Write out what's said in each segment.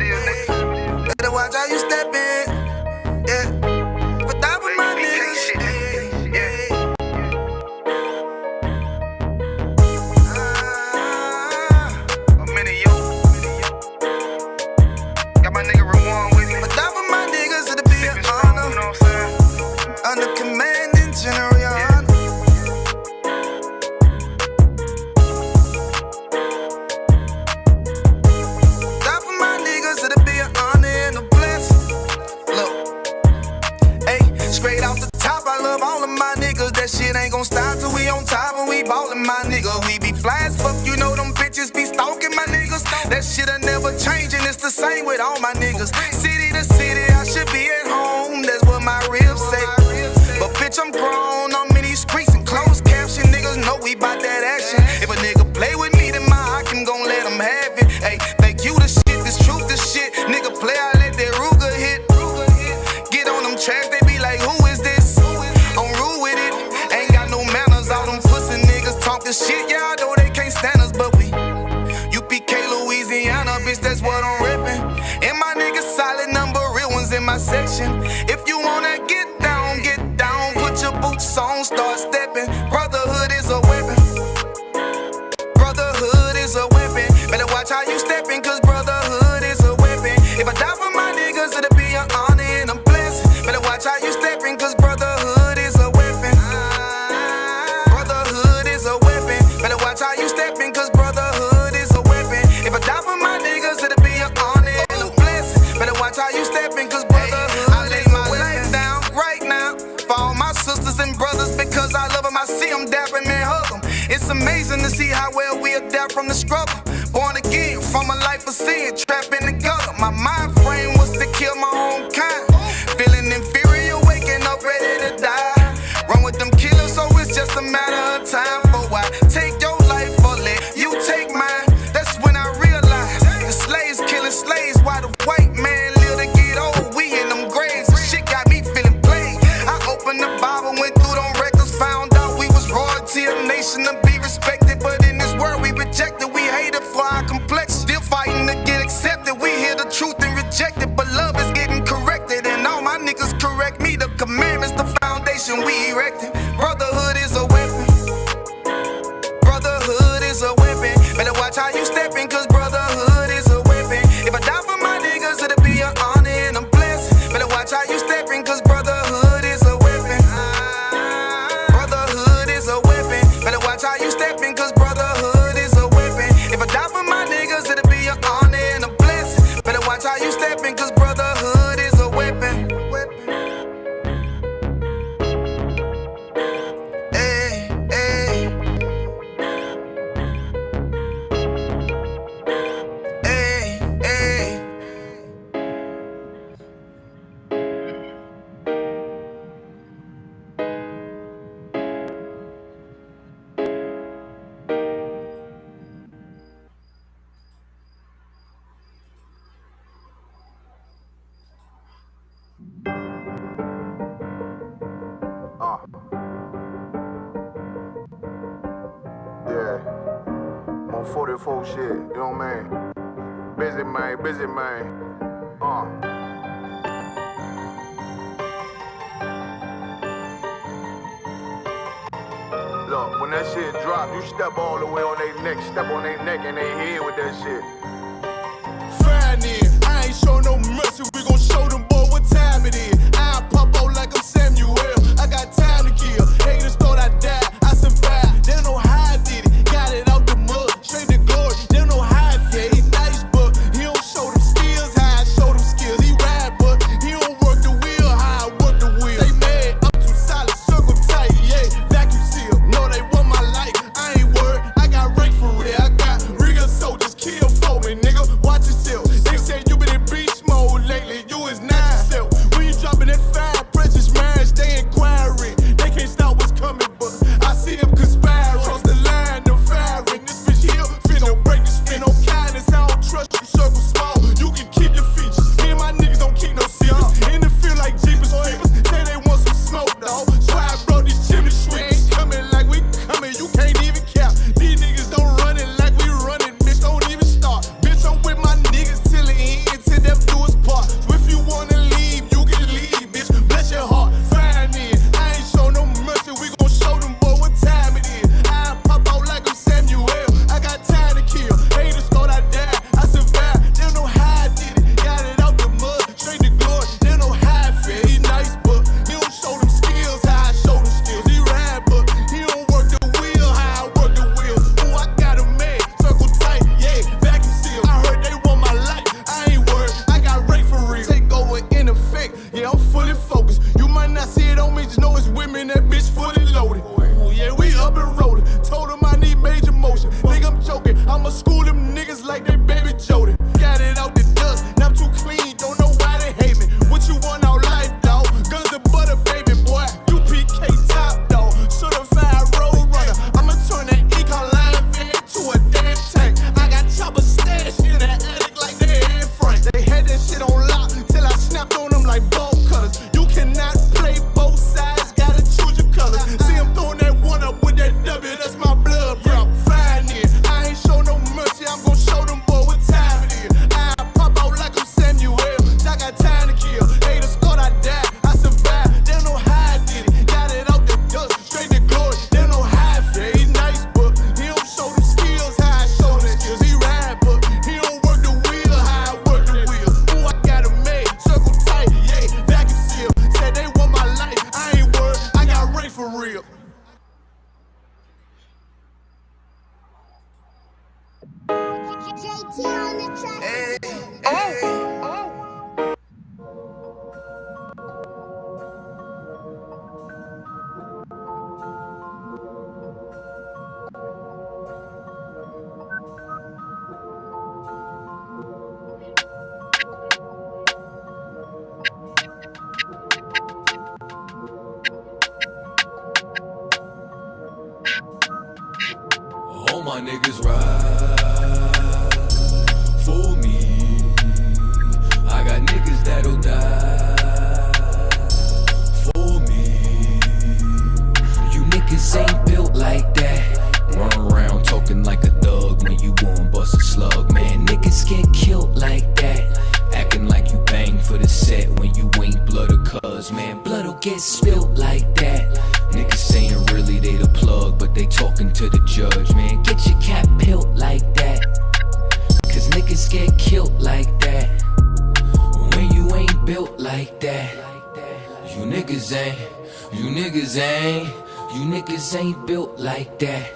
is, nigga. Better watch how you step in. Yeah. But that was my niggas. I'm in it, yo. Got my nigga Rewan with me. But that was my niggas, it'll be an honor. You know what I'm saying? Under commanding general, your honor. That for my niggas, it'll be an honor and a blessing. Look, hey, straight off the top, I love all of my niggas. That shit ain't gon' stop till we on top and we ballin', my nigga. We be fly as fuck, you know them bitches be stalking my niggas. That shit'll never change and it's the same with all my niggas. City to city, I should be at home. That's what my ribs say. But bitch, I'm grown, I'm in these streets and closed caption. Niggas know we bout that action. If a nigga play with me, then my hock, I'm gon' let him have it. Hey, thank you the shit, this truth the shit. Nigga play, I let that Ruger hit. Get on them tracks, they be like, who is this? I'm rude with it, ain't got no manners. All them pussy niggas talking shit, yeah, I know they can't stand us, but we UPK, Louisiana, bitch, that's what I'm reppin'. And my niggas solid number, real ones in my section. If you wanna get down, put your boots on, start steppin'. Brotherhood is a weapon. Brotherhood is a weapon. Better watch how you steppin', cause brotherhood is a weapon. If I die for my niggas, it'll be an honor and a blessing. Better watch how you steppin', cause brotherhood is a weapon. Brotherhood is a weapon. Better watch how you steppin', cause brotherhood is a weapon. If I die for my niggas, it'll be an honor and a blessing. Better watch how you steppin', cause brotherhood I lay my life down right now for all my sisters and brothers, because I love them, I see them dapping and hug them. It's amazing to see how well we adapt from the struggle. Born again from a life of sin, trapped in the gutter. My mind frame was to kill my own kind. Feeling inferior, waking up ready to die. Run with them killers, so it's just a matter of time. For why take your life or let you take mine? That's when I realized the slaves killing slaves while the white man live to get old. We in them graves, and shit got me feeling played. I opened the Bible, went through them records, found out we was royalty, a nation to be respected. But in this world we rejected, we hated for our complexion. Still fighting to get accepted. We hear the truth and reject it, but love is getting corrected. And all my niggas correct me. The commandments, the foundation we erected. Brotherhood is a weapon. Brotherhood is a weapon. Better watch how you steppin', cause brotherhood is a weapon. If I die for my niggas, it'll be an honor and a blessing. Better watch how you steppin', cause brotherhood is a weapon. Brotherhood is a weapon. Better watch how you steppin', cause brotherhood is a weapon. If I die for my niggas, it'll be an honor and a blessing. Better watch how you steppin', cause brotherhood is a weapon. Hey, hey. Hey, hey. Yeah, I'm on 44 shit, you know what I mean? Busy man, busy man. Look, when that shit drop, you step all the way on their neck, step on their neck and their head with that shit. Fine in, I ain't show no mercy, we gon' show them boy what time it is. I pop out like I'm Samuel, I got time to kill. Haters thought I died, I survived. They don't know how I did it, got it out the mud, straight to glory. They don't know how I feel, he nice but he don't show them skills, how I show them skills. He ride but he don't work the wheel, how I work the wheel. They mad, I'm too solid, circle tight, yeah, vacuum seal. No, they want my life, I ain't worried, I got rank for real. I got real soldiers, kill folk. niggas ride for me. I got niggas that'll die for me. You niggas ain't built like that. Run around talking like a thug when you won't bust a slug, man. Niggas get killed like that. Acting like you bang for the set when you ain't blood or cuz, man. Blood'll get spilled like that. Niggas saying really they the plug, but they talking to the judge, man. Get your cap peeled like that, cause niggas get killed like that. When you ain't built like that, you niggas ain't built like that.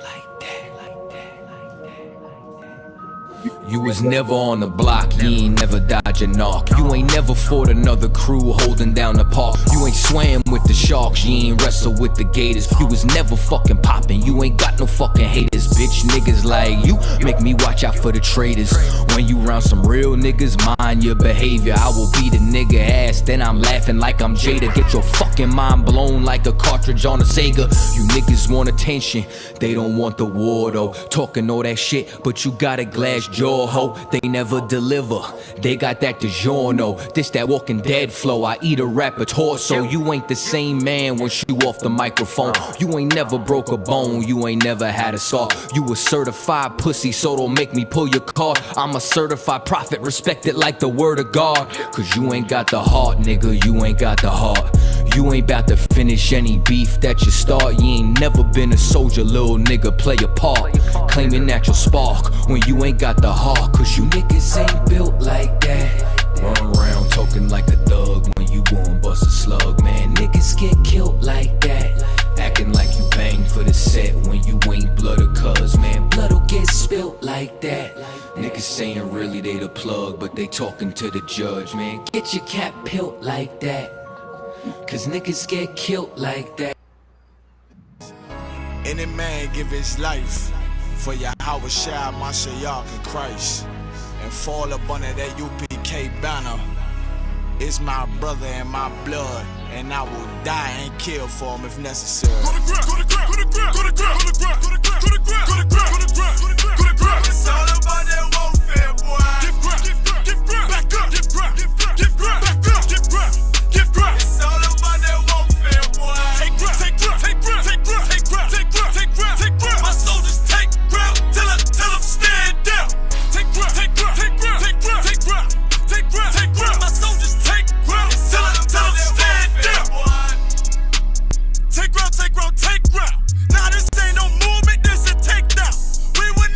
You was never on the block, you ain't never dodge a knock. You ain't never fought another crew holding down the park. You ain't swam with the sharks, you ain't wrestled with the gators. You was never fucking poppin', you ain't got no fucking haters. Bitch, niggas like you make me watch out for the traitors. When you round some real niggas, mind your behavior. I will beat a nigga ass, then I'm laughing like I'm Jada. Get your fucking mind blown like a cartridge on a Sega. You niggas want attention, they don't want the war though. Talking all that shit, but you got a glass jaw, ho. They never deliver, they got that DiGiorno. This that Walking Dead flow, I eat a rapper torso. You ain't the same man once you off the microphone. You ain't never broke a bone, you ain't never had a saw. You a certified pussy, so don't make me pull your card. I'm a certified prophet, respected like the word of God. Cause you ain't got the heart, nigga, you ain't got the heart. You ain't bout to finish any beef that you start. You ain't never been a soldier, little nigga, play a part. Claiming that you'll spark when you ain't got the heart. Cause you niggas ain't built like that. Run around talking like a thug when you won't bust a slug, man. Niggas get killed like that. Acting like you bang for the set when you ain't blood or cuz, man. Blood'll get spilt like that. Niggas saying really they the plug, but they talking to the judge, man. Get your cap peeled like that, cause niggas get killed like that. Any man give his life for Yahweh Shai, Mashiach, and Christ, and fall up under that UPK banner. It's my brother and my blood, and I will die and kill for him if necessary. Go to ground, go to ground, go to ground, go to ground, go to ground, go to ground, go to ground, go to ground, go to ground, go to ground. It's all about that warfare, boy. Give ground, give ground, give ground, back up, give ground, give ground, give ground, back up, give ground, give ground. It's all about that warfare, boy. Take ground, take ground, take ground, take ground, take ground, take ground, take ground, take ground. My soldiers take ground till them stand down. Take ground, take ground, take ground, take ground, take ground, take ground, take ground. My soldiers take ground till them stand down. Take ground, take ground, take ground. Nah, this ain't no movement, this a takedown. We would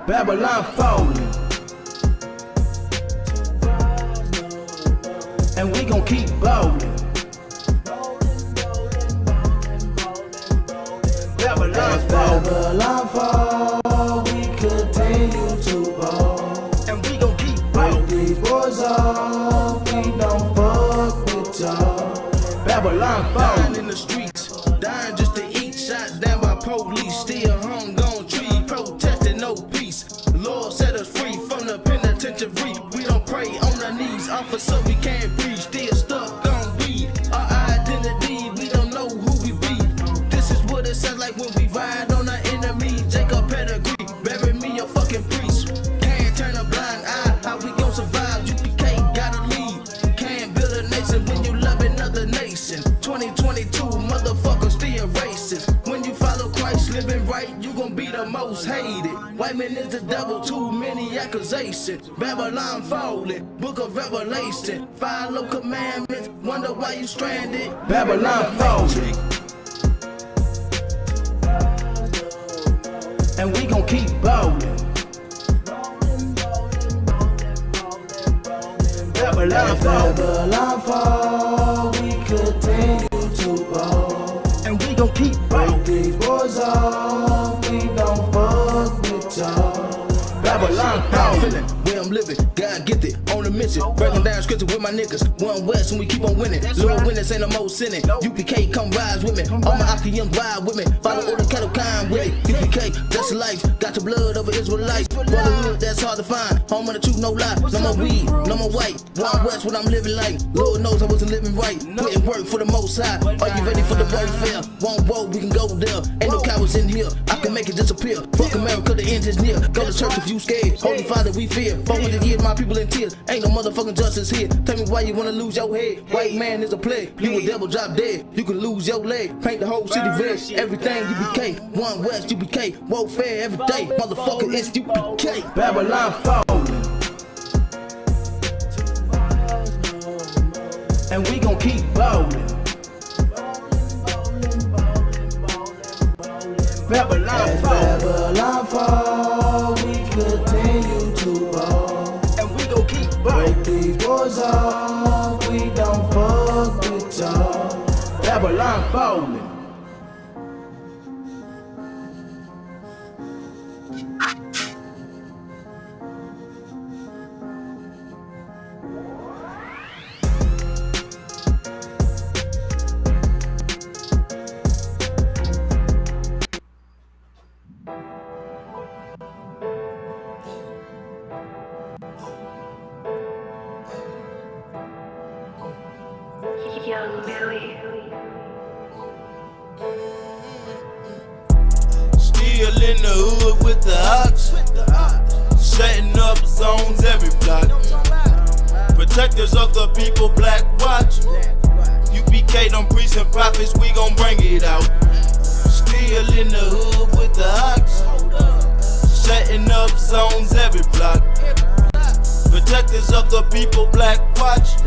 Babylon falling, and we gon' keep ballin'. Babylon fall, we continue to ball, and we gon' keep ballin'. These boys off, we don't fuck with y'all. Babylon fall in the streets, dying just to eat, shots down by police, still hung on trees, protesting no peace. Lord set us free from the penitentiary. We don't pray on our knees, officer, we can't breathe, still stuck on weed. Our identity, we don't know who we be. This is what it sounds like when we ride on our enemy. Jacob pedigree, bury me a fucking priest. Can't turn a blind eye, how we gon' survive? UPK gotta lead. Can't build a nation when you love another nation. 2022, motherfuckers still racist. When you follow Christ, living right, you gon' be the most hated. White man is the devil, too many accusations. Babylon falling, book of Revelation. Follow commandments, wonder why you stranded. Babylon falling, and we gon' keep ballin'. Babylon fall, we continue to ball, and we gon' keep ballin'. These boys off, we don't fuck with y'all. Babylon fall, feelin' where I'm living, God get it, on a mission. Breaking down scripture with my niggas, one west and we keep on winning. Lord winners ain't no more sinning. UPK come rise with me, all my IPMs ride with me. Follow all the cattle kind with it. UPK, that's life, got your blood over Israelite. Brotherhood, that's hard to find, home of the truth, no lie. No more weed, no more white, one west what I'm living like. Lord knows I wasn't living right, putting work for the most high. Are you ready for the warfare? One road, we can go there. Ain't no cowards in here, I can make it disappear. Fuck America, the end is near. Go to church if you scared, Holy Father we fear. 400 years, my people in tears, ain't no motherfucking justice here. Tell me why you wanna lose your head. White man is a plague, you a devil drop dead. You can lose your leg, paint the whole city red. Everything UPK, one west UPK, warfare every day. Motherfucker, it's UPK. Babylon falling, and we gon' keep ballin'. Babylon fall, we continue to ball, and we gon' keep ballin'. Break these boys off, we don't fuck with y'all. Babylon fallin'. Young Billy. Still in the hood with the ox, setting up zones every block. Protectors of the people, black watch. UPK, them priests and prophets, we gon' bring it out. Still in the hood with the ox, setting up zones every block. Protectors of the people, black watch.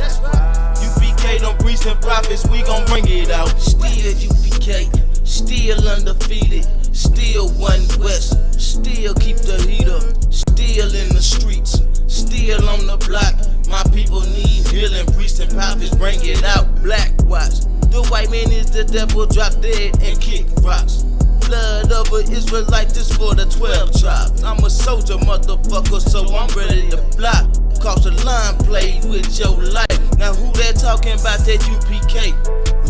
UPK, them priests and prophets, we gon' bring it out. Still UPK, still undefeated, still one west, still keep the heat up, still in the streets, still on the block. My people need healing, priests and prophets, bring it out. Black watch, the white man is the devil, drop dead and kick rocks. Blood of an Israelite, this for the 12 tribes. I'm a soldier, motherfucker, so I'm ready to block. Cross the line, play with your life. Now who they talking about that UPK?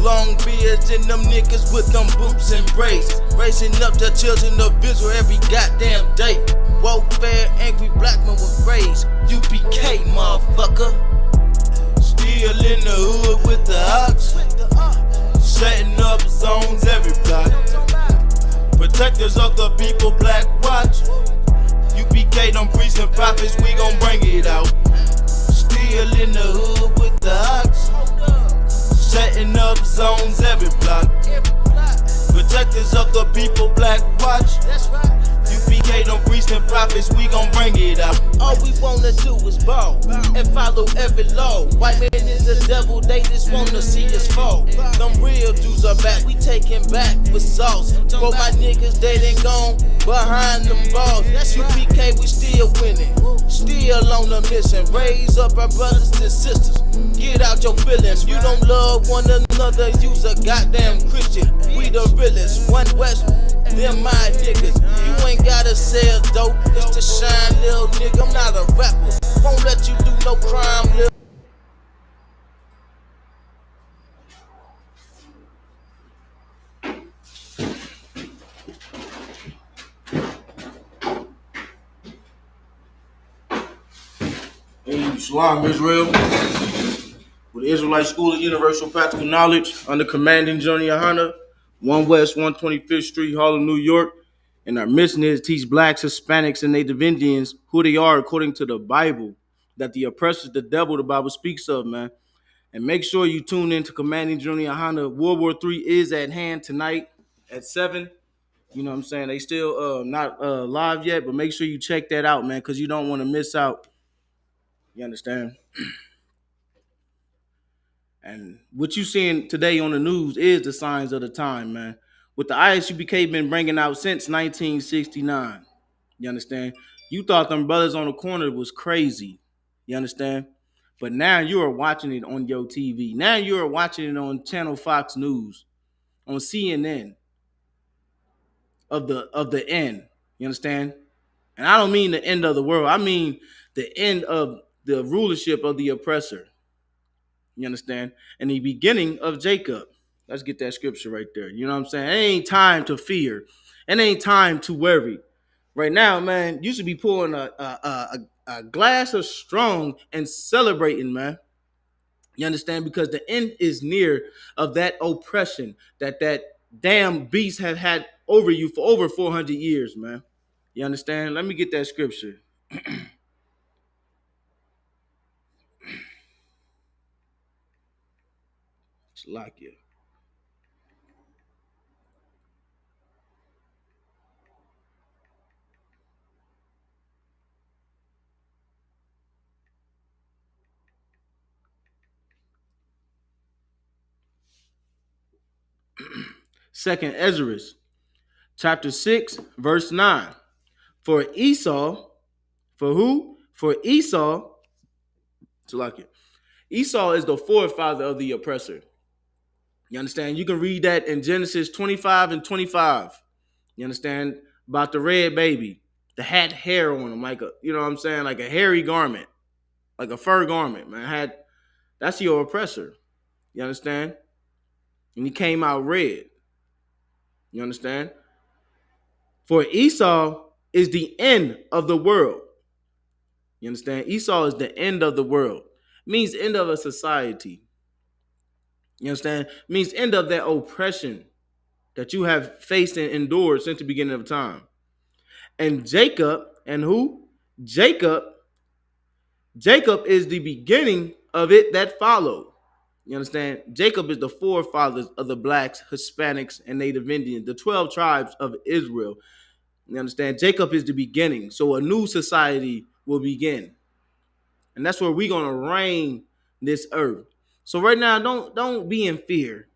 Long beards and them niggas with them boots and braids, raising up the children of Israel every goddamn day. Warfare, angry black men with rage. UPK, motherfucker. Still in the hood with the ox, setting up zones every block. Protectors of the people, black watch. UPK, them priests and prophets, we gon' bring it out. Still in the hood with the ox, setting up zones every block. Protectors of the people, black watch. UPK, them priests consistent profits, we gon' bring it out. All we wanna do is ball and follow every law. White man is the devil, they just wanna see us fall. Them real dudes are back, we taking back for sauce. Bro, my niggas dead and gone behind them balls. That's UPK, we still winning, still on the mission. Raise up our brothers and sisters, get out your feelings. You don't love one another, you's a goddamn Christian. We the realest, one West, them my niggas. You ain't gotta sell dope just to shine, little nigga. I'm not a rapper, won't let you do no crime, little. Hey, Shalom, Israel, with the Israelite School of Universal Practical Knowledge under Commanding Johnny Hunter, 1 West 125th Street, Harlem, New York. And our mission is to teach blacks, Hispanics, and Native Indians who they are according to the Bible, that the oppressor, the devil, the Bible speaks of, man. And make sure you tune in to Commanding Johnny Hunter. World War III is at hand tonight at 7. You know what I'm saying? They still not live yet, but make sure you check that out, man, because you don't want to miss out. You understand? And what you seeing today on the news is the signs of the time, man. What the ISUPK been bringing out since 1969. You understand? You thought them brothers on the corner was crazy. You understand? But now you are watching it on your TV. Now you are watching it on Channel Fox News, on CNN of the end. You understand? And I don't mean the end of the world. I mean the end of the rulership of the oppressor. You understand? And the beginning of Jacob. Let's get that scripture right there. You know what I'm saying? It ain't time to fear. It ain't time to worry. Right now, man, you should be pouring a glass of strong and celebrating, man. You understand? Because the end is near of that oppression that damn beast have had over you for over 400 years, man. You understand? Let me get that scripture. Shalakia. Second Ezra, chapter 6, verse 9. For Esau, for who? For Esau, Shalakia. Esau is the forefather of the oppressor. You understand? You can read that in Genesis 25 and 25. You understand? About the red baby. The had hair on him, like a, you know what I'm saying? Like a hairy garment. Like a fur garment, man. That's your oppressor. You understand? And he came out red. You understand? For Esau is the end of the world. You understand? Esau is the end of the world. It means end of a society. You understand? It means end of that oppression that you have faced and endured since the beginning of time. And Jacob, and who? Jacob is the beginning of it that followed. You understand? Jacob is the forefathers of the blacks, Hispanics, and Native Indians, the 12 tribes of Israel. You understand? Jacob is the beginning. So a new society will begin. And that's where we're going to reign this earth. So right now, don't be in fear.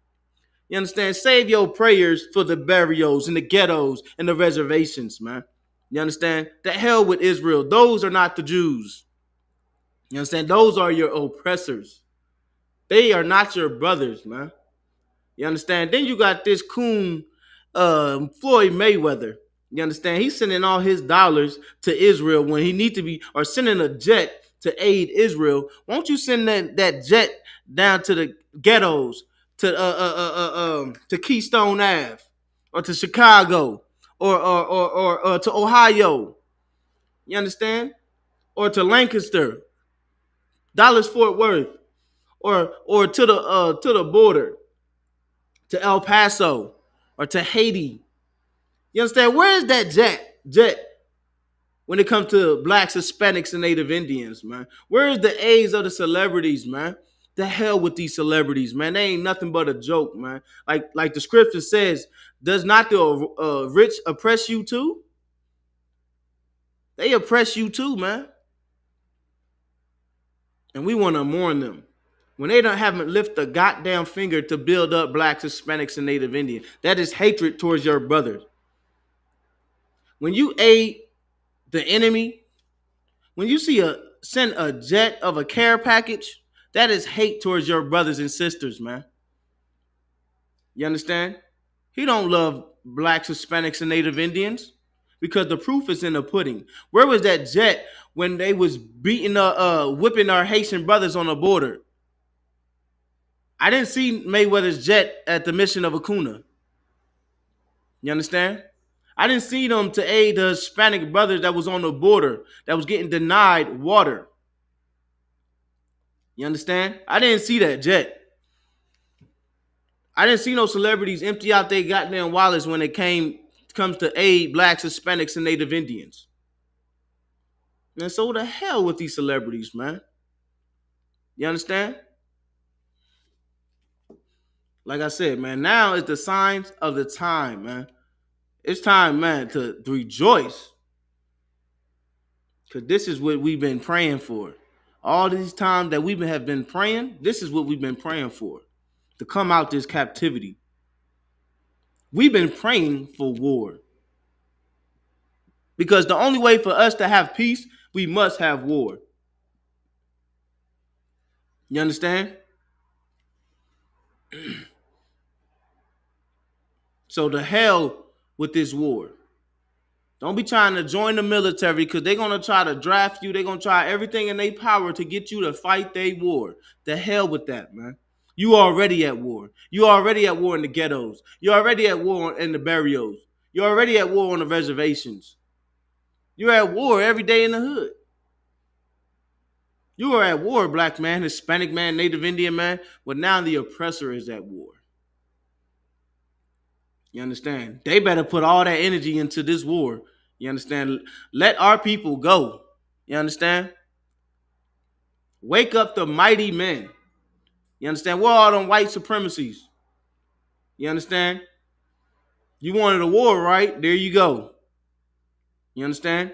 You understand? Save your prayers for the burials and the ghettos and the reservations, man. You understand? The hell with Israel. Those are not the Jews. You understand? Those are your oppressors. They are not your brothers, man. You understand? Then you got this coon, Floyd Mayweather. You understand? He's sending all his dollars to Israel when he need to be, or sending a jet to aid Israel. Won't you send that jet down to the ghettos, to Keystone Ave, or to Chicago, or to Ohio? You understand? Or to Lancaster, Dallas Fort Worth, or to the border, to El Paso, or to Haiti. You understand? Where is that jet when it comes to blacks, Hispanics, and Native Indians, man? Where is the A's of the celebrities, man? The hell with these celebrities, man. They ain't nothing but a joke, man. Like the scripture says, does not the rich oppress you too? They oppress you too, man. And we want to mourn them. When they haven't lift a goddamn finger to build up blacks, Hispanics, and Native Indians, that is hatred towards your brothers. When you aid the enemy, when you see send a jet of a care package, that is hate towards your brothers and sisters, man. You understand? He don't love blacks, Hispanics, and Native Indians because the proof is in the pudding. Where was that jet when they was beating, whipping our Haitian brothers on the border? I didn't see Mayweather's jet at the mission of Acuna. You understand? I didn't see them to aid the Hispanic brothers that was on the border that was getting denied water. You understand? I didn't see that jet. I didn't see no celebrities empty out their goddamn wallets when it comes to aid blacks, Hispanics, and Native Indians. And so the hell with these celebrities, man. You understand? Like I said, man, now is the signs of the time, man. It's time, man, to rejoice. Because this is what we've been praying for. All these times that we have been praying, this is what we've been praying for. To come out this captivity. We've been praying for war. Because the only way for us to have peace, we must have war. You understand? So the hell with this war. Don't be trying to join the military because they're going to try to draft you. They're going to try everything in their power to get you to fight their war. The hell with that, man. You already at war. You already at war in the ghettos. You're already at war in the barrios. You're already at war on the reservations. You're at war every day in the hood. You are at war, black man, Hispanic man, Native Indian man. But now the oppressor is at war. You understand? They better put all that energy into this war. You understand? Let our people go. You understand? Wake up the mighty men. You understand? Where are all them white supremacies? You understand? You wanted a war, right? There you go. You understand?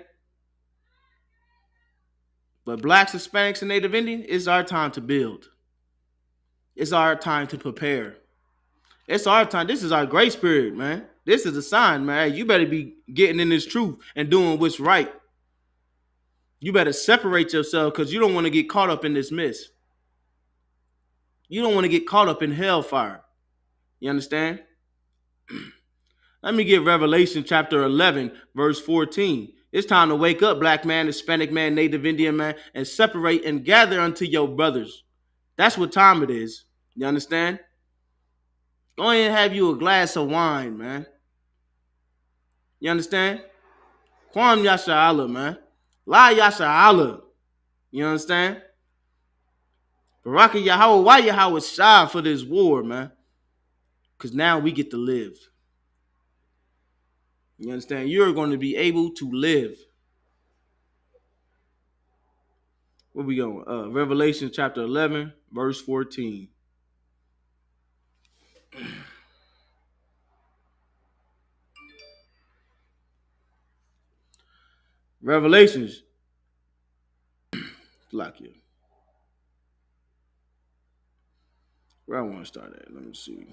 But blacks, Hispanics, and Native Indian, it's our time to build. It's our time to prepare. It's our time. This is our grace period, man. This is a sign, man. You better be getting in this truth and doing what's right. You better separate yourself because you don't want to get caught up in this mess. You don't want to get caught up in hellfire. You understand? Let me get Revelation chapter 11, verse 14. It's time to wake up, black man, Hispanic man, Native Indian man, and separate and gather unto your brothers. That's what time it is. You understand? Go ahead and have you a glass of wine, man. You understand? Kwam Yasha Allah, man. La Yasha Allah. You understand? Baraka Yahweh, why Yahweh shy for this war, man? Because now we get to live. You understand? You're going to be able to live. Where we going? Revelation chapter 11, verse 14. Revelations. Lock you. Where I want to start at? Let me see.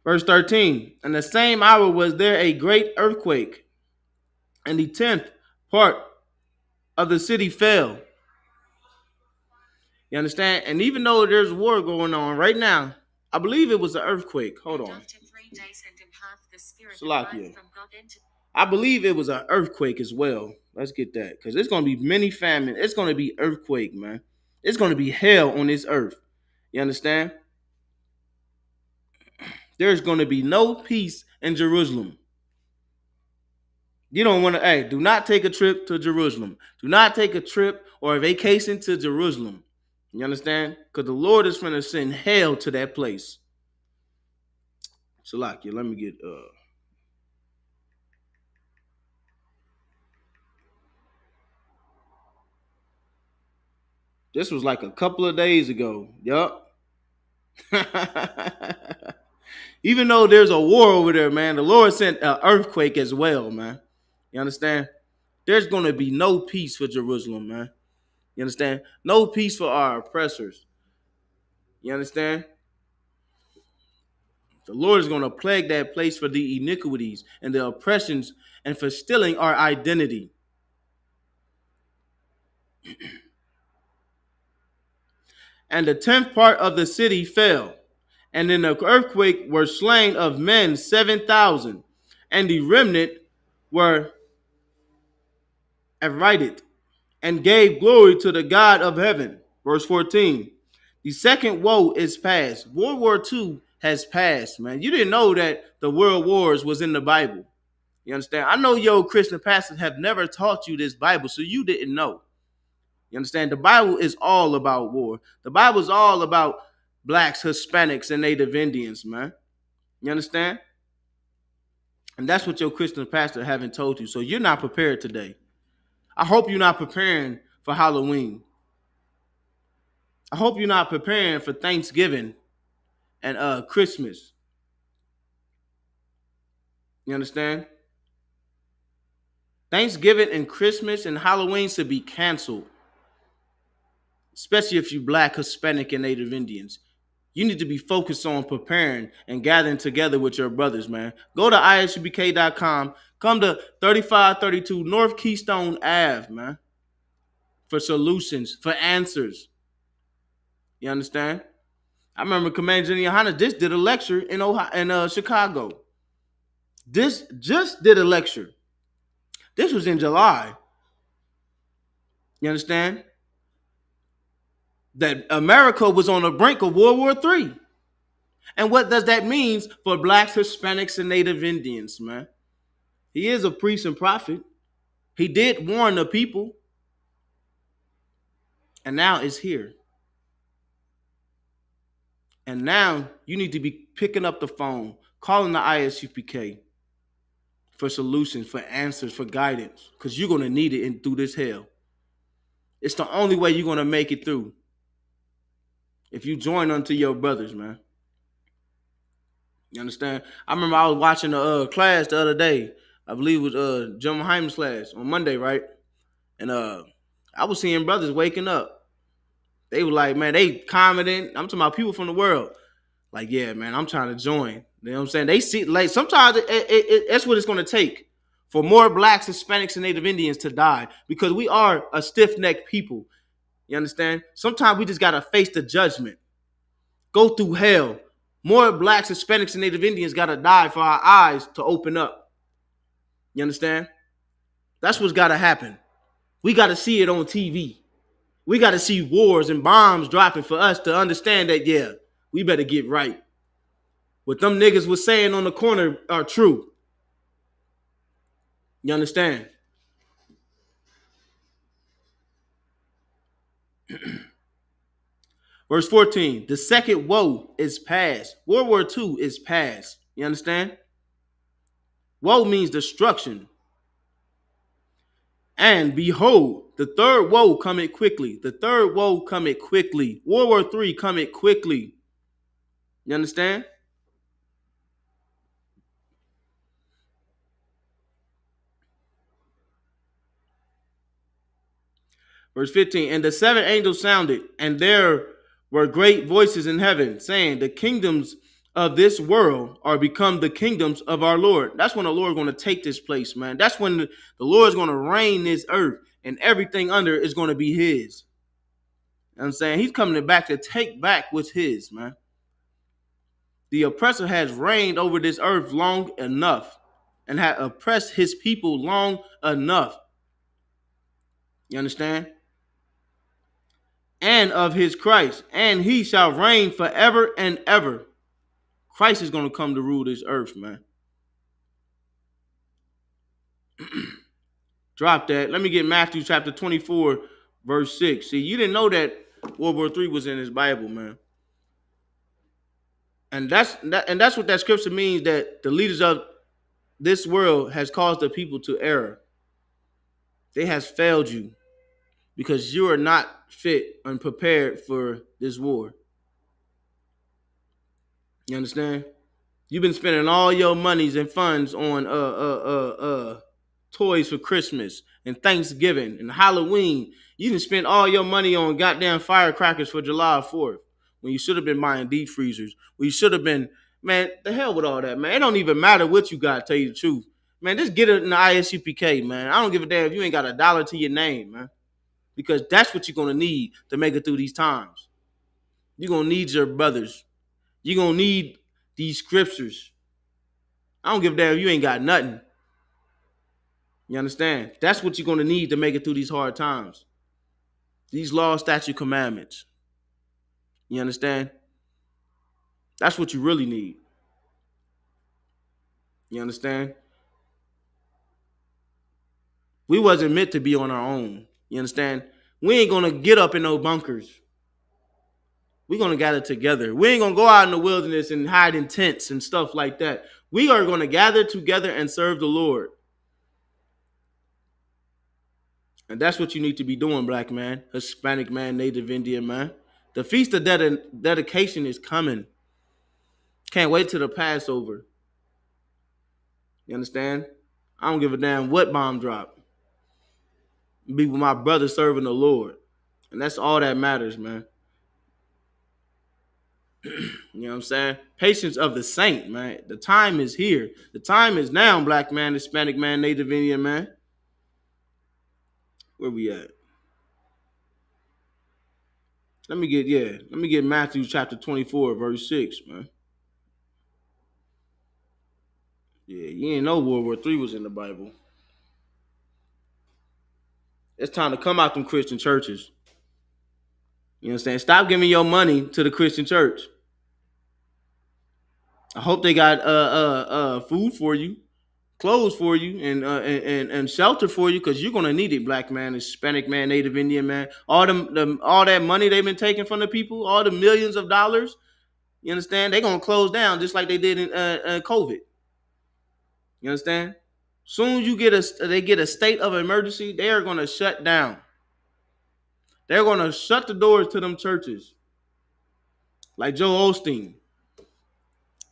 Verse 13. In the same hour was there a great earthquake, and the 10th part of the city fell. You understand? And even though there's war going on right now, I believe it was an earthquake. Hold on. Salakia. I believe it was an earthquake as well. Let's get that. Because it's going to be many famine. It's going to be earthquake, man. It's going to be hell on this earth. You understand? There's going to be no peace in Jerusalem. You don't want to, hey, do not take a trip to Jerusalem. Do not take a trip or a vacation to Jerusalem. You understand? Because the Lord is going to send hell to that place. Salakia, let me get, this was like a couple of days ago. Yup. Even though there's a war over there, man, the Lord sent an earthquake as well, man. You understand? There's going to be no peace for Jerusalem, man. You understand? No peace for our oppressors. You understand? The Lord is going to plague that place for the iniquities and the oppressions and for stealing our identity. And the 10th part of the city fell. And in the earthquake were slain of men 7,000. And the remnant were affrighted and gave glory to the God of heaven. Verse 14. The second woe is past. World War II has passed, man. You didn't know that the world wars was in the Bible. You understand? I know your Christian pastors have never taught you this Bible, so you didn't know. You understand? The Bible is all about war. The Bible is all about blacks, Hispanics, and Native Indians, man. You understand? And that's what your Christian pastor haven't told you. So you're not prepared today. I hope you're not preparing for Halloween. I hope you're not preparing for Thanksgiving and Christmas. You understand? Thanksgiving and Christmas and Halloween should be canceled. Especially if you black, Hispanic, and Native Indians. You need to be focused on preparing and gathering together with your brothers, man. Go to ISUPK.com. Come to 3532 North Keystone Ave, man. For solutions, for answers. You understand? I remember Commander General Yohana just did a lecture in Chicago. This just did a lecture. This was in July. You understand? That America was on the brink of World War III. And what does that mean for blacks, Hispanics, and Native Indians, man? He is a priest and prophet. He did warn the people. And now it's here. And now you need to be picking up the phone, calling the ISUPK for solutions, for answers, for guidance, because you're going to need it through this hell. It's the only way you're going to make it through. If you join unto your brothers, man. You understand? I remember I was watching the class the other day. I believe it was John Hyman's class on Monday, right? And I was seeing brothers waking up. They were like, man, they commenting. I'm talking about people from the world. Like, yeah, man, I'm trying to join. You know what I'm saying? They see, like, sometimes that's what it's going to take for more blacks, Hispanics, and Native Indians to die, because we are a stiff-necked people. You understand? Sometimes we just got to face the judgment. Go through hell. More blacks, Hispanics, and Native Indians got to die for our eyes to open up. You understand? That's what's got to happen. We got to see it on TV. We got to see wars and bombs dropping for us to understand that, yeah, we better get right. What them niggas was saying on the corner are true. You understand? Verse 14, the second woe is past. World War II is past. You understand? Woe means destruction. And behold, the third woe cometh quickly. The third woe cometh quickly. World War III cometh quickly. You understand? Verse 15, and the seventh angel sounded, and there were great voices in heaven, saying, the kingdoms of this world are become the kingdoms of our Lord. That's when the Lord is going to take this place, man. That's when the Lord is going to reign this earth, and everything under is going to be his. You know what I'm saying? He's coming back to take back what's his, man. The oppressor has reigned over this earth long enough and had oppressed his people long enough. You understand? And of his Christ, and he shall reign forever and ever. Christ is going to come to rule this earth, man. Drop that. Let me get Matthew chapter 24, verse 6. See, you didn't know that World War III was in his Bible, man. And that's what that scripture means, that the leaders of this world has caused the people to err. They has failed you because you are not fit and prepared for this war. You understand? You've been spending all your monies and funds on toys for Christmas and Thanksgiving and Halloween. You done spent all your money on goddamn firecrackers for July 4th when you should have been buying deep freezers. When you should have been, man, the hell with all that, man. It don't even matter what you got, tell you the truth. Man, just get it in the ISUPK, man. I don't give a damn if you ain't got $1 to your name, man. Because that's what you're gonna need to make it through these times. You're gonna need your brothers. You're gonna need these scriptures. I don't give a damn if you ain't got nothing. You understand? That's what you're going to need to make it through these hard times. These law, statute, commandments. You understand? That's what you really need. You understand? We wasn't meant to be on our own. You understand? We ain't going to get up in no bunkers. We're going to gather together. We ain't going to go out in the wilderness and hide in tents and stuff like that. We are going to gather together and serve the Lord. And that's what you need to be doing, black man, Hispanic man, Native Indian man. The Feast of Dedication is coming. Can't wait till the Passover. You understand? I don't give a damn what bomb drop. Be with my brother serving the Lord. And that's all that matters, man. You know what I'm saying? Patience of the saint, man. The time is here. The time is now, black man, Hispanic man, Native Indian man. Where we at? Let me get Matthew chapter 24, verse 6, man. Yeah, you ain't know World War III was in the Bible. It's time to come out them Christian churches. You understand? Stop giving your money to the Christian church. I hope they got food for you, clothes for you, and shelter for you, because you're gonna need it, black man, Hispanic man, Native Indian man. All that money they've been taking from the people, all the millions of dollars. You understand? They're gonna close down just like they did in COVID. You understand? Soon they get a state of emergency, they are gonna shut down. They're gonna shut the doors to them churches, like Joel Osteen,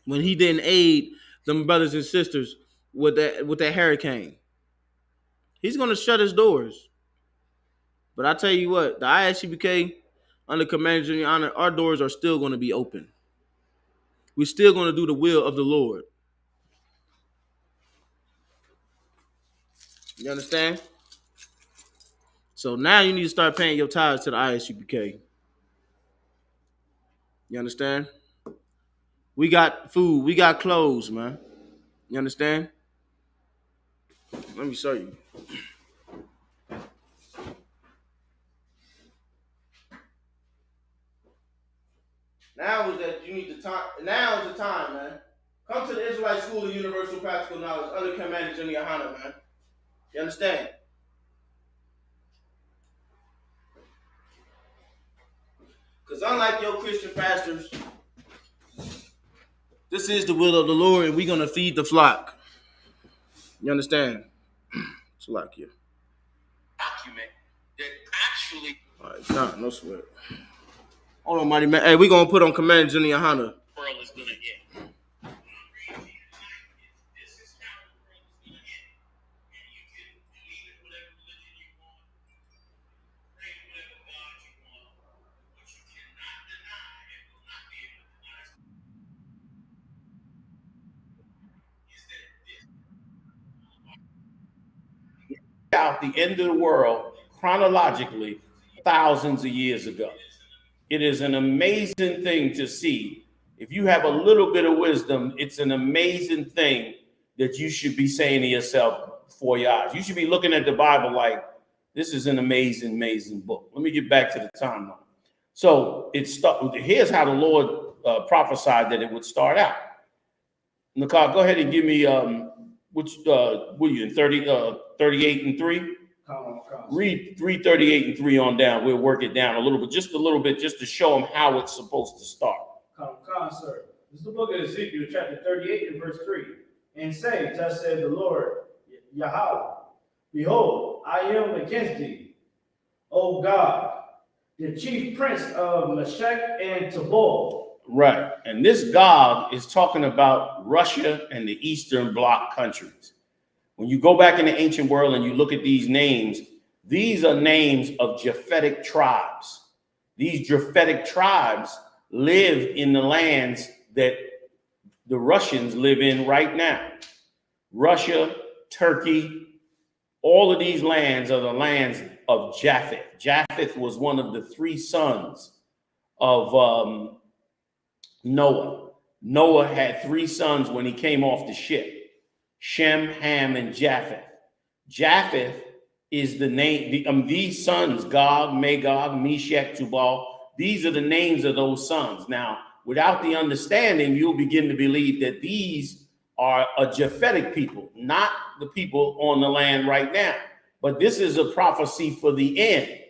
when he didn't aid them brothers and sisters with that hurricane. He's gonna shut his doors. But I tell you what, the ISUPK under Commander Junior Honor, our doors are still gonna be open. We're still gonna do the will of the Lord. You understand? So now you need to start paying your tithes to the ISUPK. You understand? We got food, we got clothes, man. You understand? Let me show you. Now is that you need the time. Now is the time, man. Come to the Israelite School of Universal Practical Knowledge under Commander Junior Honor, man. You understand? Because unlike your Christian pastors, this is the will of the Lord, and we're going to feed the flock. You understand? It's like you. Document that actually. All right, nah, no sweat. Hold on, mighty man. Hey, we're going to put on Commander Junior Honor. World is going to get. Out the end of the world chronologically thousands of years ago. It is an amazing thing to see. If you have a little bit of wisdom, it's an amazing thing that you should be saying to yourself before your eyes. You should be looking at the Bible like, this is an amazing, amazing book. Let me get back to the timeline. So here's how the Lord prophesied that it would start out. Nakar, go ahead and give me what are you in 38 and 3? Read 338 and 3 on down. We'll work it down a little bit, just to show them how it's supposed to start. Sir. This is the book of Ezekiel, chapter 38 and verse 3. And say, thus said the Lord, Yahweh, behold, I am against thee, O God, the chief prince of Meshech and Tabor, Right. And this Gog is talking about Russia and the Eastern Bloc countries. When you go back in the ancient world and you look at these names, these are names of Japhetic tribes. These Japhetic tribes live in the lands that the Russians live in right now. Russia, Turkey, all of these lands are the lands of Japheth. Japheth was one of the three sons of Noah. Noah had three sons when he came off the ship: Shem, Ham, and Japheth. Japheth is the name, these sons, Gog, Magog, Meshach, Tubal, these are the names of those sons. Now, without the understanding, you'll begin to believe that these are a Japhetic people, not the people on the land right now. But this is a prophecy for the end.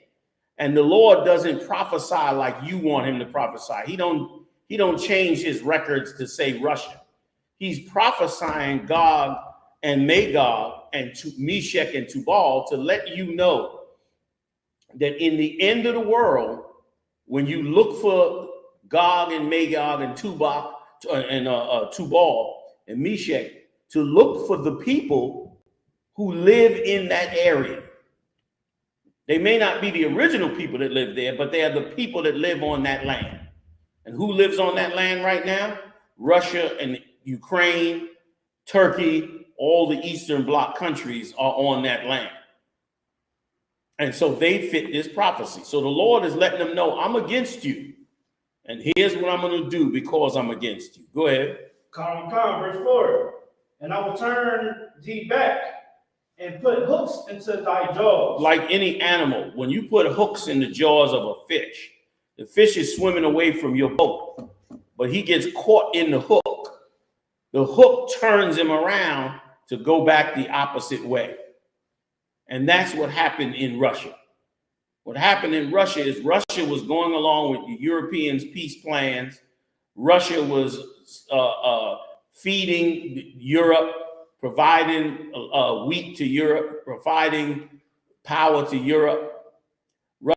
And the Lord doesn't prophesy like you want him to prophesy. He don't change his records to say Russia. He's prophesying Gog and Magog and Meshach and Tubal to let you know that in the end of the world, when you look for Gog and Magog and Tubal and Meshach, to look for the people who live in that area. They may not be the original people that live there, but they are the people that live on that land. And who lives on that land right now? Russia and Ukraine, Turkey, all the Eastern Bloc countries are on that land. And so they fit this prophecy. So the Lord is letting them know, I'm against you. And here's what I'm going to do because I'm against you. Go ahead. Verse 4. And I will turn thee back and put hooks into thy jaws. Like any animal, when you put hooks in the jaws of a fish, the fish is swimming away from your boat, but he gets caught in the hook. The hook turns him around to go back the opposite way. And that's what happened in Russia. What happened in Russia is Russia was going along with the Europeans' peace plans. Russia was feeding Europe, providing wheat to Europe, providing power to Europe.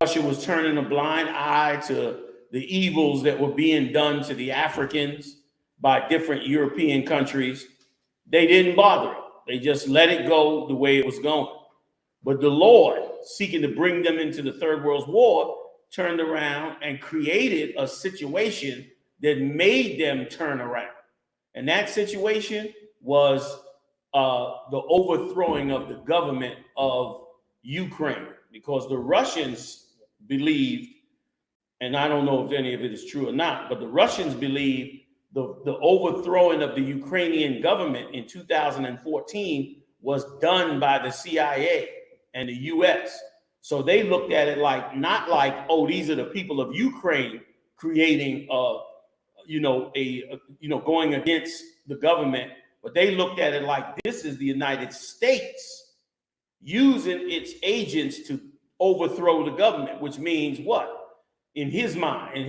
Russia was turning a blind eye to the evils that were being done to the Africans by different European countries. They didn't bother it. They just let it go the way it was going. But the Lord, seeking to bring them into the Third World War, turned around and created a situation that made them turn around. And that situation was the overthrowing of the government of Ukraine, because the Russians believed, and I don't know if any of it is true or not, but the Russians believed the overthrowing of the Ukrainian government in 2014 was done by the CIA and the US. So they looked at it like, not like, oh, these are the people of Ukraine creating, going against the government, but they looked at it like this is the United States using its agents to overthrow the government, which means what? In his mind,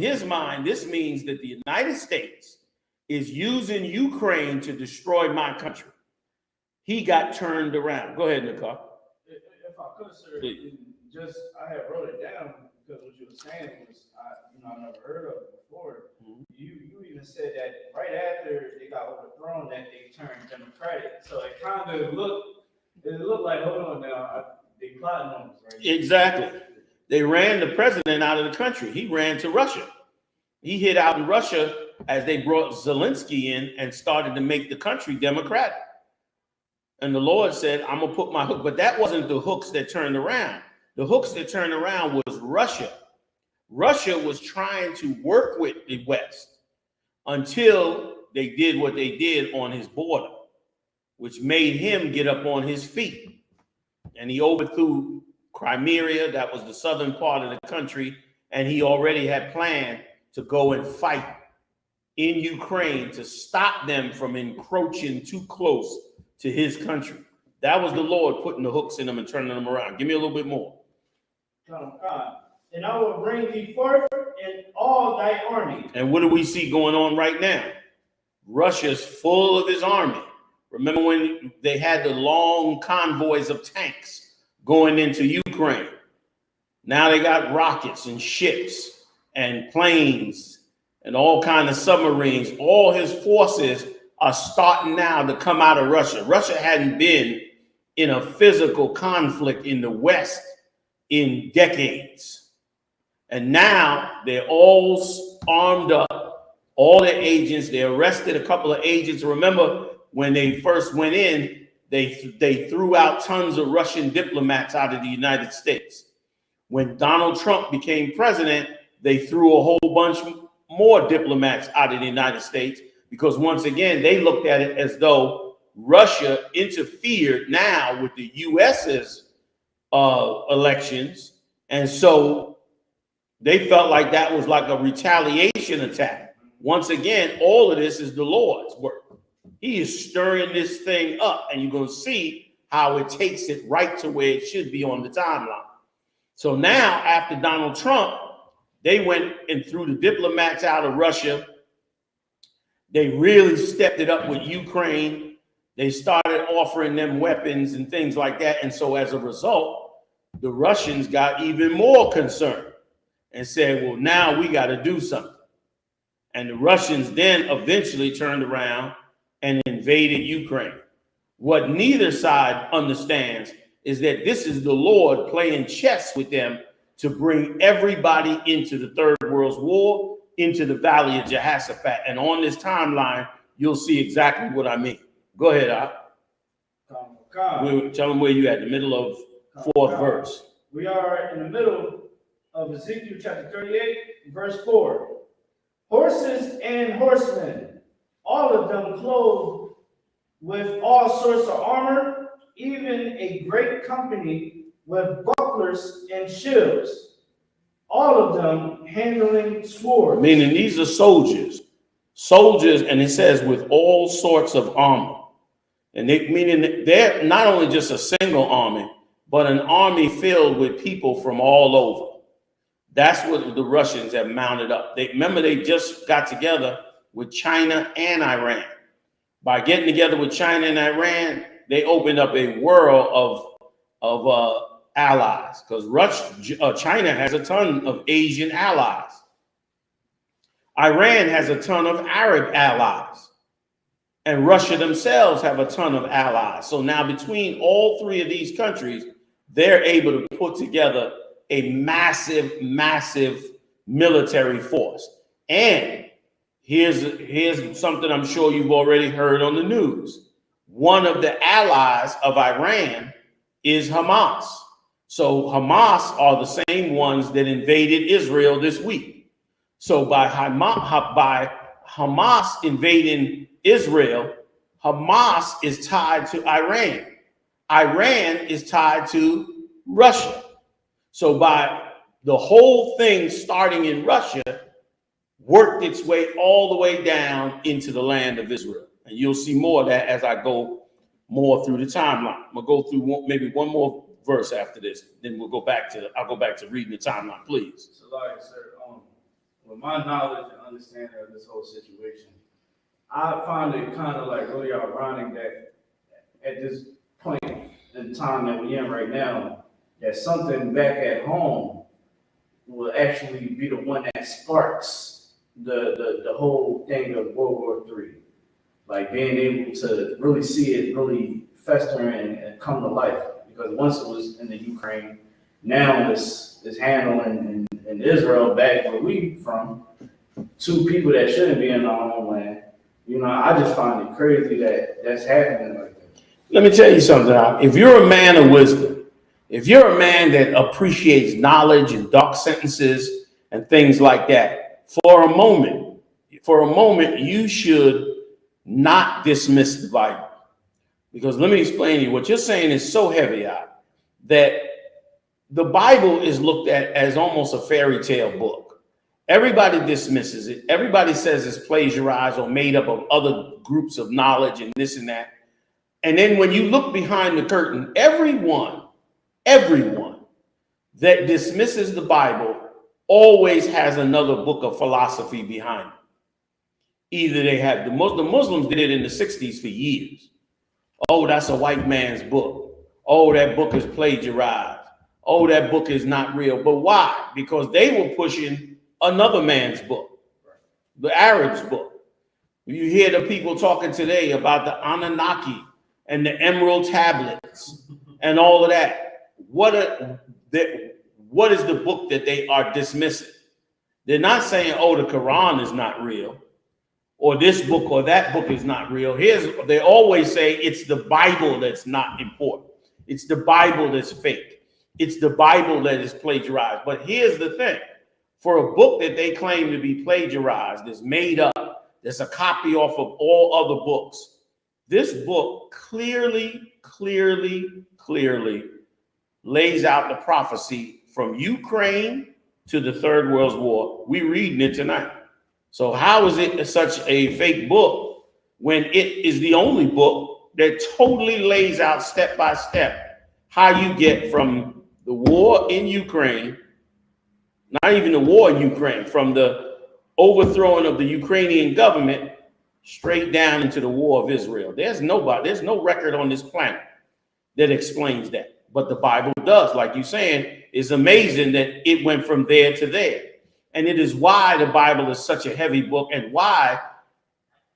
this means that the United States is using Ukraine to destroy my country. He got turned around. Go ahead, Nicole. If I could, sir, I had wrote it down because what you were saying was, I never heard of it before. Mm-hmm. You even said that right after they got overthrown, that they turned democratic. So it kind of looked like, hold on now, they plotting on us, right? Exactly. They ran the president out of the country. He ran to Russia. He hid out in Russia as they brought Zelensky in and started to make the country democratic. And the Lord said, I'm going to put my hook. But that wasn't the hooks that turned around. The hooks that turned around was Russia. Russia was trying to work with the West until they did what they did on his border, which made him get up on his feet. And he overthrew Crimea, that was the southern part of the country, and he already had planned to go and fight in Ukraine to stop them from encroaching too close to his country. That was the Lord putting the hooks in them and turning them around. Give me a little bit more. And I will bring thee forth in all thy army. And what do we see going on right now? Russia's full of his army. Remember when they had the long convoys of tanks going into Ukraine? Now they got rockets and ships and planes and all kind of submarines. All his forces are starting now to come out of Russia. Russia hadn't been in a physical conflict in the West in decades. And now they're all armed up, all the agents. They arrested a couple of agents. Remember, when they first went in, they threw out tons of Russian diplomats out of the United States. When Donald Trump became president, they threw a whole bunch more diplomats out of the United States, because once again, they looked at it as though Russia interfered now with the US's elections. And so they felt like that was like a retaliation attack. Once again, all of this is the Lord's work. He is stirring this thing up, and you're going to see how it takes it right to where it should be on the timeline. So now, after Donald Trump, they went and threw the diplomats out of Russia. They really stepped it up with Ukraine. They started offering them weapons and things like that. And so as a result, the Russians got even more concerned and said, well, now we got to do something. And the Russians then eventually turned around and invaded Ukraine. What neither side understands is that this is the Lord playing chess with them to bring everybody into the Third World War, into the Valley of Jehoshaphat. And on this timeline, you'll see exactly what I mean. Go ahead, tell them where you at, the middle of fourth verse. We are in the middle of Ezekiel chapter 38, verse 4. Horses and horsemen, all of them clothed with all sorts of armor, even a great company with bucklers and shields, all of them handling swords. Meaning these are soldiers. Soldiers, and it says with all sorts of armor. And they, meaning they're not only just a single army, but an army filled with people from all over. That's what the Russians have mounted up. Remember, they just got together with China and Iran. By getting together with China and Iran, they opened up a world of allies, because China has a ton of Asian allies. Iran has a ton of Arab allies, and Russia themselves have a ton of allies. So now between all three of these countries, they're able to put together a massive, massive military force. And here's something I'm sure you've already heard on the news. One of the allies of Iran is Hamas. So Hamas are the same ones that invaded Israel this week. So by Hamas invading Israel, Hamas is tied to Iran. Iran is tied to Russia. So by the whole thing starting in Russia, worked its way all the way down into the land of Israel. And you'll see more of that as I go more through the timeline. I'm gonna go through maybe one more verse after this, then I'll go back to reading the timeline, please. So, like, sir, with my knowledge and understanding of this whole situation, I find it kind of like really ironic that at this point in time that we're in right now, that something back at home will actually be the one that sparks the whole thing of World War III. Like being able to really see it really fester and come to life. Because once it was in the Ukraine, now it's handling in Israel, back where we from, two people that shouldn't be in our own land. You know, I just find it crazy that that's happening like that. Let me tell you something. If you're a man of wisdom, if you're a man that appreciates knowledge and dark sentences and things like that, for a moment, you should not dismiss the Bible. Because let me explain to you, what you're saying is so heavy out that the Bible is looked at as almost a fairy tale book. Everybody dismisses it. Everybody says it's plagiarized or made up of other groups of knowledge and this and that. And then when you look behind the curtain, everyone that dismisses the Bible always has another book of philosophy behind it. Either they have the Muslims did it in the 60s for years. Oh, that's a white man's book. Oh, that book is plagiarized. Oh, that book is not real. But why? Because they were pushing another man's book. the Arabs' book. You hear the people talking today about the Anunnaki and the Emerald Tablets and all of that. What is the book that they are dismissing? They're not saying, oh, the Quran is not real, or this book or that book is not real. They always say it's the Bible that's not important. It's the Bible that's fake. It's the Bible that is plagiarized. But here's the thing. For a book that they claim to be plagiarized, that's made up, that's a copy off of all other books, this book clearly lays out the prophecy from Ukraine to the Third World War. We're reading it tonight. So how is it such a fake book when it is the only book that totally lays out step by step how you get from the war in Ukraine, not even the war in Ukraine, from the overthrowing of the Ukrainian government straight down into the war of Israel? There's no record on this planet that explains that. But the Bible does. Like you're saying, it's amazing that it went from there to there. And it is why the Bible is such a heavy book, and why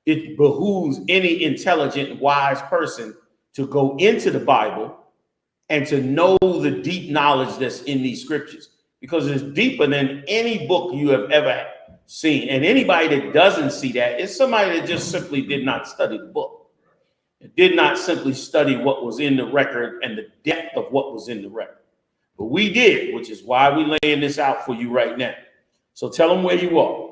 it behooves any intelligent, wise person to go into the Bible and to know the deep knowledge that's in these scriptures, because it's deeper than any book you have ever seen. And anybody that doesn't see that is somebody that just simply did not study the book. It did not simply study what was in the record and the depth of what was in the record. But we did, which is why we're laying this out for you right now. So tell them where you are.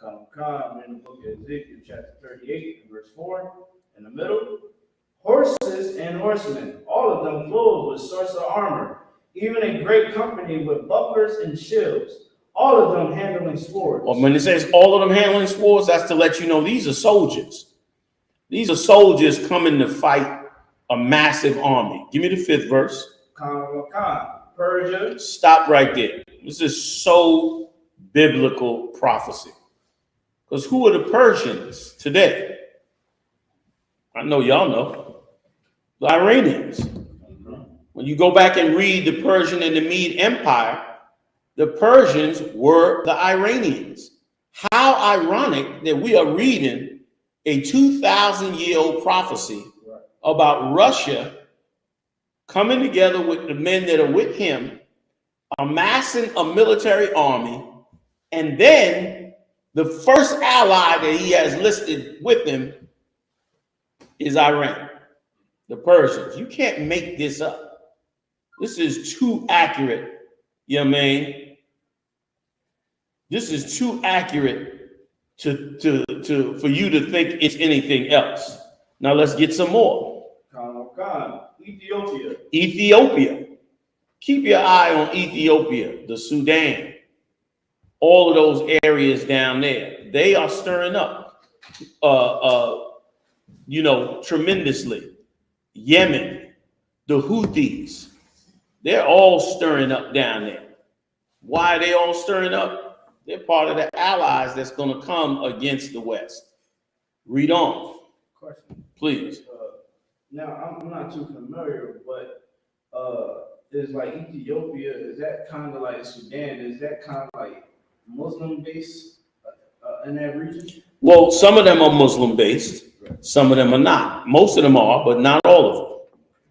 I'm in the book of Ezekiel, chapter 38, verse 4, in the middle. Horses and horsemen, all of them clothed with sorts of armor, even a great company with bucklers and shields, all of them handling swords. Well, when it says all of them handling swords, that's to let you know these are soldiers. These are soldiers coming to fight a massive army. Give me the 5th verse. Persia. Stop right there. This is so biblical prophecy. Because who are the Persians today? I know y'all know. The Iranians. When you go back and read the Persian and the Mede Empire, the Persians were the Iranians. How ironic that we are reading a 2,000-year-old prophecy about Russia coming together with the men that are with him, amassing a military army, and then the first ally that he has listed with him is Iran, the Persians. You can't make this up. This is too accurate, you know what I mean? This is too accurate for you to think it's anything else. Now let's get some more. Ethiopia. Keep your eye on Ethiopia, the Sudan, all of those areas down there. They are stirring up, tremendously. Yemen, the Houthis, they're all stirring up down there. Why are they all stirring up? They're part of the allies that's going to come against the West. Read on. Question. Please. Now, I'm not too familiar, but is like Ethiopia, is that kind of like Sudan? Is that kind of like Muslim based in that region? Well, some of them are Muslim based, some of them are not. Most of them are, but not all of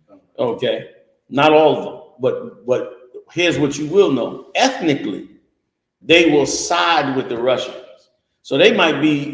them. Okay, not all of them. But here's what you will know: ethnically, they will side with the Russians. So they might be